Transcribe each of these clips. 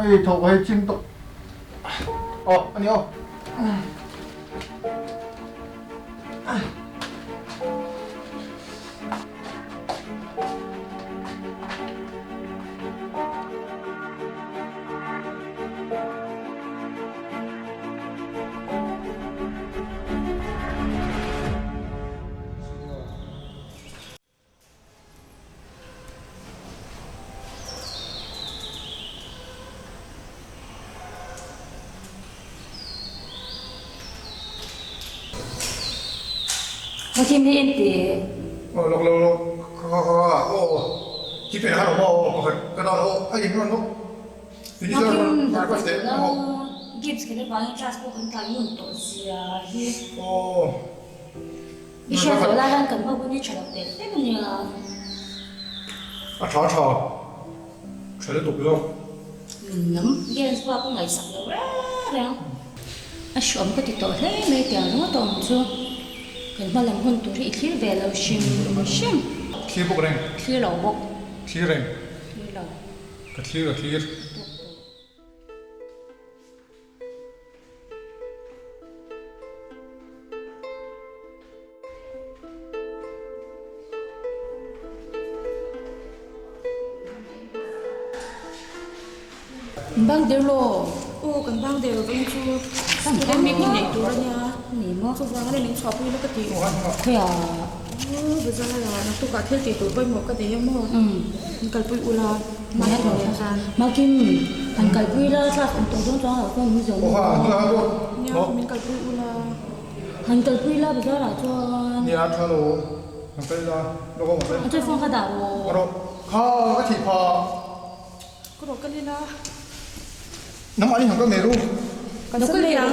에이, 저 왜 지금 또 아니요. Một team đi in thì Chỉ phải hát một cái đó anh nhìn nó thì một giờ team nó đã có có thể nó gives cái đó bằng transport con cái luôn tổ chức hi đi xe rồi là đang cần bao nhiêu chỗ đặc biệt thế mình 아, 잘해 또 그죠? nấm gen qua có ngày sập rồi đấy à sớm có thì tổ thế mấy tiếng nó tổ một chút cái mà làm hơn tổ thì ít về lâu sim 키보그랭, khi lâu bốc 키랭, khi lâu 그 키가 키. băng đều lo Cần bao đều vẫn chưa Student meeting này tôi đó nha nỉ mò Tôi vào cái này shop đi nó cái gì thế à Bây giờ là nó tôi cả thiết thì tôi quay một cái gì em mơ Cần bụi u là mà hết rồi mà kim thằng cái vui là sao cũng tổ chức cho ở con giống Nha, mình cần bụi u là thằng cái vui là bây giờ là cho 니아타로 잠깐이다. 너가 뭐래? chơi phong cái đảo 바로 가 같이 봐. Có đồ cái gì đó 너무 많이 잠깐 내로. Cần nó sân cứ đi liền à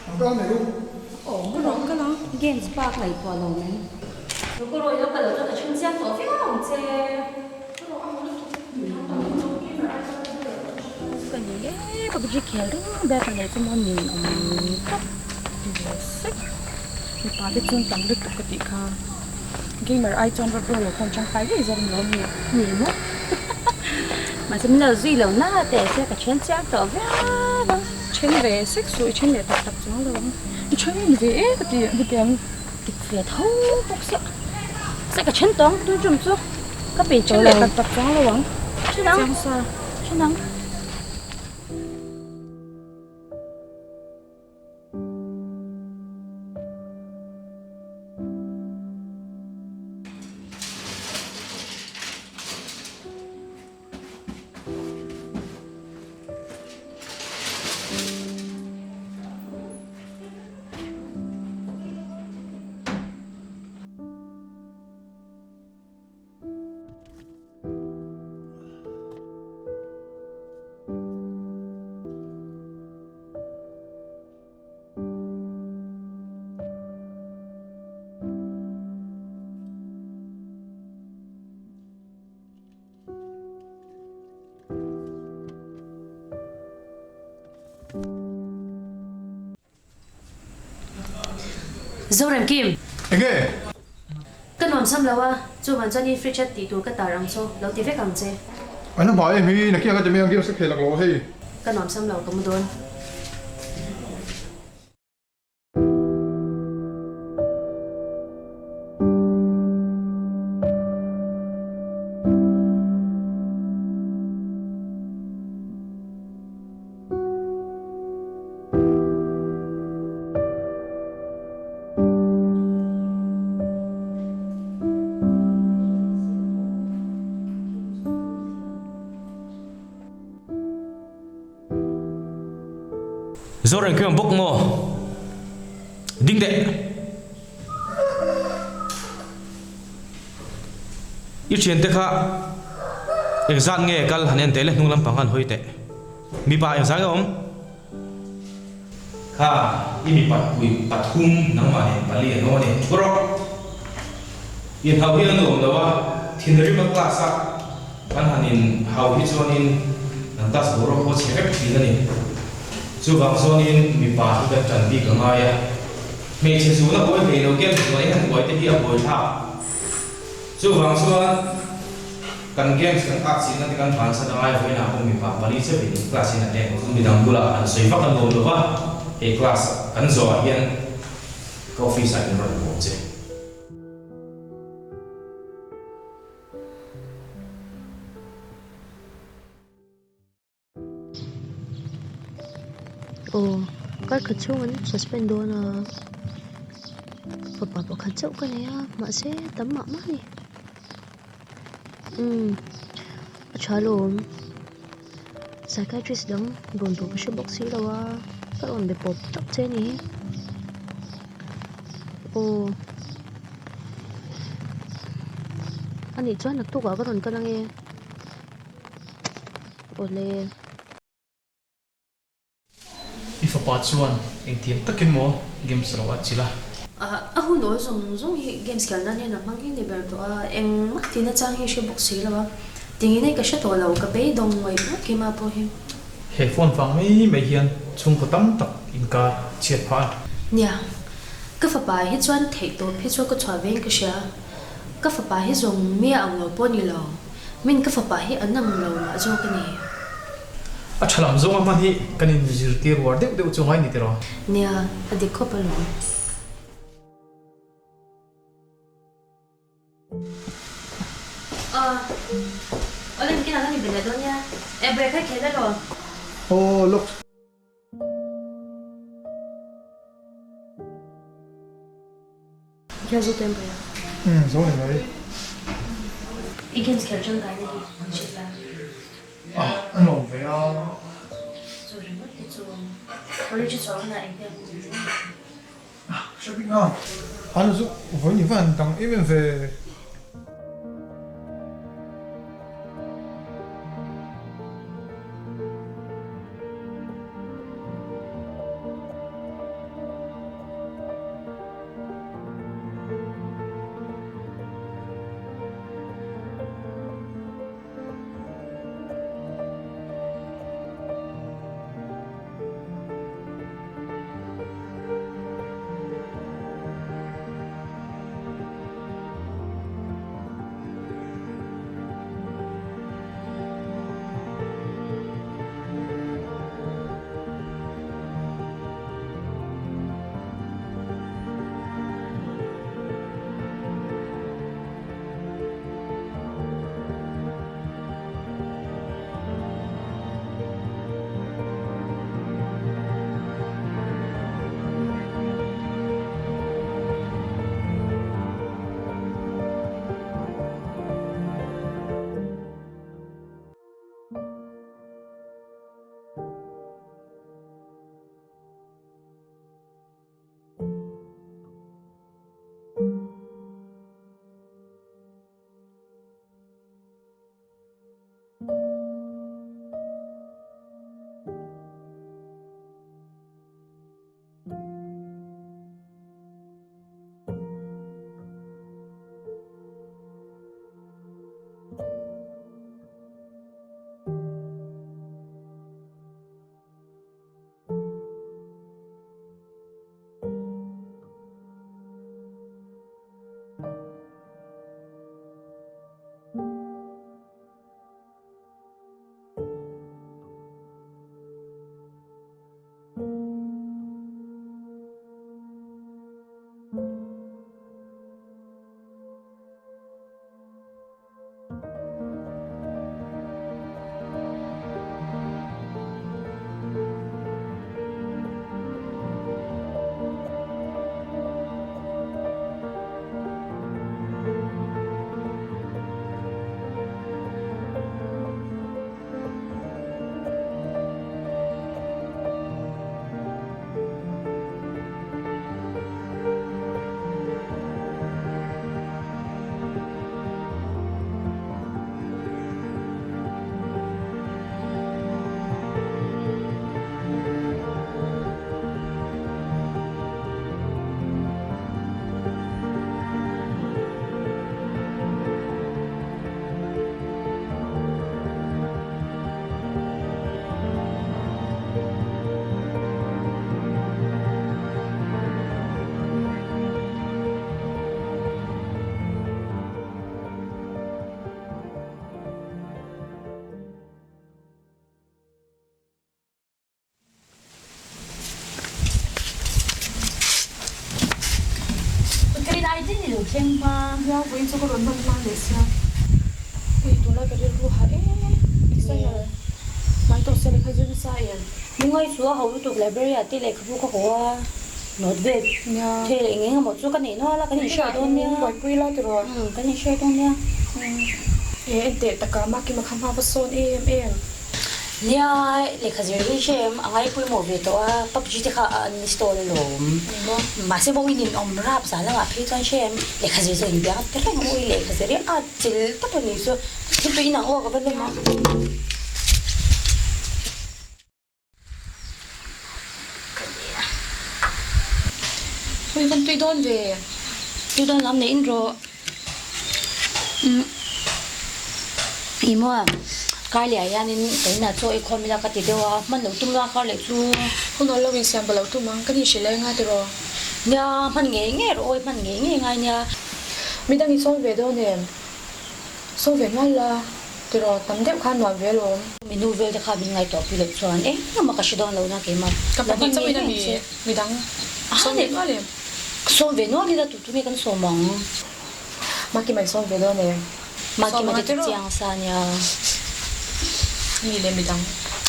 잠깐 내로. Có đồ cái đó game spark này qua lâu này nó có rồi nó phải là cho cái chân giang tổ phép không chứ Cần gì ghê có bị kéo đó bé phải lấy cho món nhìn Cấp Xích Thì bà biết chân tặng được cái gì khá Gamer ai chọn vật rồi không chẳng phải cái gì nó nhiều nhìn mất mà xem là duy lâu na để sẽ cái chân giang tổ phép Trên về xích rồi trên về tập cho nó luôn Trên về cái gì cái tiền về thâu bốc sẽ cái chân tông tôi chùm xuống các bị chỗ Trên là về tập cho nó luôn chứ nắng Chẳng sao chứ nắng Zoram Kim 이게 cái nón xăm lâu à chú bạn cho đi free chat tí tụ cái tờ răng số lâu tí phép cầm chế 아니 봐야 미 느끼가 가지고 명 기억 색해 라고 해. cái nón xăm lâu cầm đồn Zoran kêu bốc mò đinh đệ yêu chuyện thế khác exam nghe cal hắn ente le nung lam pangan hoi te mi pa exam om ha imi pat hum nang ma ne pali no ne bro in hau hian no da wa thinri ma class a kan hanin hau hi chonin nang tas boro ho chhe phi na ni chu wang chonin mi pa hi ka chan bi ka nga ya me che su na boi ve no kem so ai han boi te hi a boi tha chu wang chuan kan games kan aksi na kan ban sa dai hoi na ko mi pa pali che bi class ina te ko mi dang bula an soi fa kan no lo wa e class kan zo hian coffee sa ni ro mo che cái khẩn trương anh suspend đó là papa khẩn trương cái này mà sẽ tấm mạ mắt đi trả luôn psychiatrist đóng gồm đủ cái số bác sĩ đâu các bạn bị bột tóc trên này anh ấy cho anh tu quả cái thằng cái năng nghe lê If a part chuan eng thiam takin mo games ro achila hun nói dùng games kiểu này là mang cái này bảo tụi em mắc thì nó trang hay chơi bốc xí là bao tiếng này cái số tuổi lâu cái bé đông người mất khi mà bao nhiêu headphone phang mấy hiền chung có tâm tập in ka chiết pha nha cái phần bài hết chuan thấy tôi hết chuan cái trò bên cái gì cái phần bài hết dùng mía ông lâu bao nhiêu lâu mình cái phần bài hết ăn nằm lâu mà cho cái này achalam zonga man hi kanin zirti war de chungai ni tero nha đi có bao lâu lên cái nào nó bị đó nha em về khách thế đó rồi Oh, look. Giờ giúp em về Giống này đấy. ý kiến kiểu chân cái này đi chị là Anh ổn phải rồi mất cái chuồng có lấy chiếc chó này anh em shopping à. Anh giúp với những phần tăng em về 这里有天吗？ ya với cho có đồn măng mang để xem ui tôi lại cái điều hả external mai tôi sẽ khai dương sai em 另外说好多 library 啊，这里可不可好啊？not bad， 呀 thế lại nghe một số cái này nó là cái này share đâu nha. quay quay lại rồi Cái này share đâu nha. em tệ tất cả mà khi mà khám phá son em Nia le khazir shem angai pui mo ve to a PUBG te kha install lo ma se bo win om rap sa la ma phi ton shem le khazir zo in bia te ra mo le khazir a til ta to ni so ti pe ina o ka ba le ma ui con tuy đôn về tu don lam ne in ro imo a kai le ya nin te na cho economy la ka ti dewa man lo tum la ka le chu không nói lâu mình xem bao lâu tụi mang cái gì sẽ lên ngay từ rồi nya man nge rồi man nge ngai nya mình đang đi xong về đâu nè xong về ngay là từ rồi tắm đẹp khăn nói về luôn menu vel te kha bin ngai to pi le chuan ma ka shi don lo na ke ma các bạn trong mình đang xong về ngay liền so ve no ni da tu me kan so mong mà khi mình xong về đâu nè ma ki ma te chiang sa nya mình lên mình đang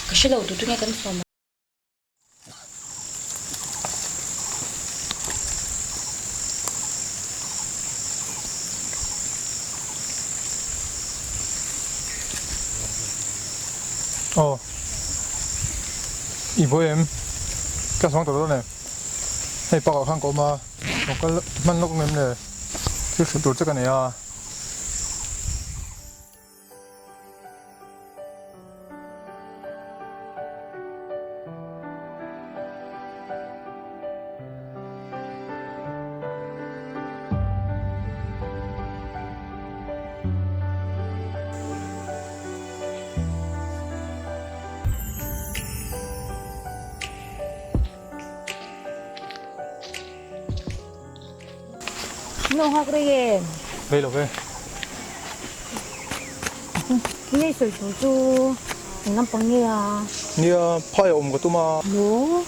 ka shi lo tu me kan so mong 이보엠 가성 도로네 hey bao khang có mà một cái man lúc nem này cái sự tổ chức này à no ha kre đây là cái ye so chu chu nam pang ni a nia 파에 온 것도 막 no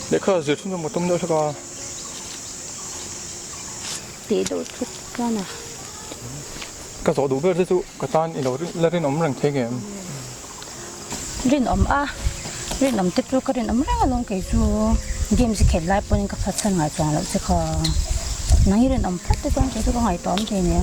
내가 이제 춤좀 못 덤려 서가 te do chu ka na cái số đủ bây giờ cái tan ít rồi là đến ông rằng thế game rin om a rin om te chu ka rin om ra long ke chu game si khel lai pon ka phat chan ngai chang lo che kha nang rin om phat te chang che ko ngai tom te ne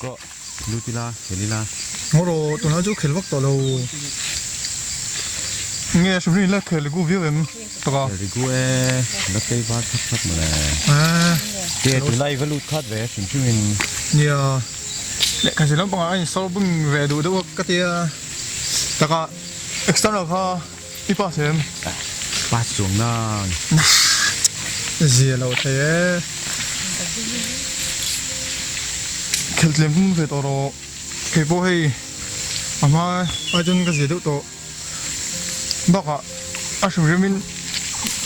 có Lutila, Helila, ngồi tụi nó chú khel vắt tàu lâu nghe chúng mình là khel gu view em tao Rigue, nó cây vắt thắt mà nè. à Cái tụi này vẫn lút thắt về, chúng mình nia lẽ cái gì lắm bằng anh sau bưng về đủ đâu cái tia tao có external ha ít bao xem bắt xuống na. gì lâu thế khel lem về tàu rồi cái bộ hay ama ai chân cái gì đâu tao bác à à chúng mình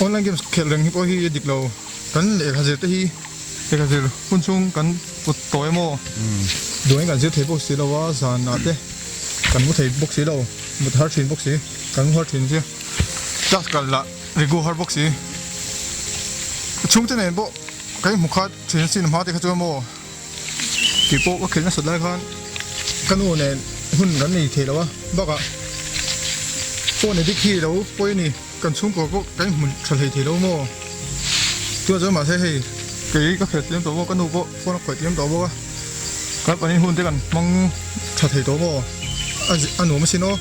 online games khel lem hipo hi dik lo kan le kha je te hi te kha je kun chung kan put toy mo đối kan je thei box lo wa san na te kan mu thei box lo mu thar thin box kan har thin je chắc kan la regu har box chung te ne bo cái mu kha thin sin ma te kha cho mo ki po ko khel na sut lai khan kan u ne hun kan ni thei lo wa bác à po ne dik hi lo po ni kan chung ko bo cái mun thal hei thei lo mo tua cho mà thế thì cái khởi tiêm tổ bộ cái nụ bộ con khởi tiêm tổ bộ các bạn hôn thế cần mong thật thầy tổ bộ anh nụ mới xin ô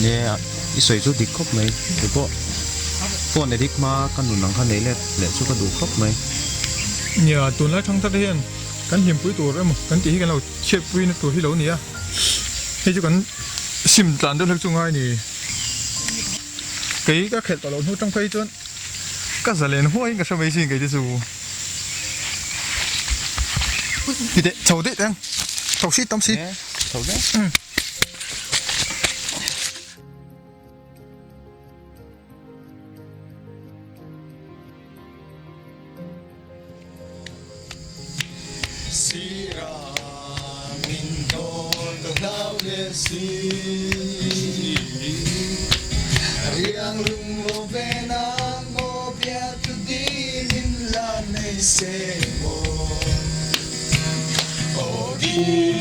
Nè, อีสวยจุดดิครบไหมหรือก็ตัวในดิกมากันหนุนหนังคันไหนเล็ดเล็ดชุดกระดูกครบไหม เนี่ยตัวนั้นทั้งทัดเฮียนกันเหี่ยมปุ้ยตัวแล้วมั้งกันตีให้กันเราเช็ดปุ้ยในตัวที่เราเนี่ยให้จุกันซิมจานเดินเล็กจุงไงนี่cái các khẹt tỏ lộn hút trong phây chân các giờ lên hôi các sao mấy xin cái chứ dù thì đấy chầu đấy đang chầu xít tóm xít thấu đấy Riang lung lo venang mo pia tu di min la nei se mo. O di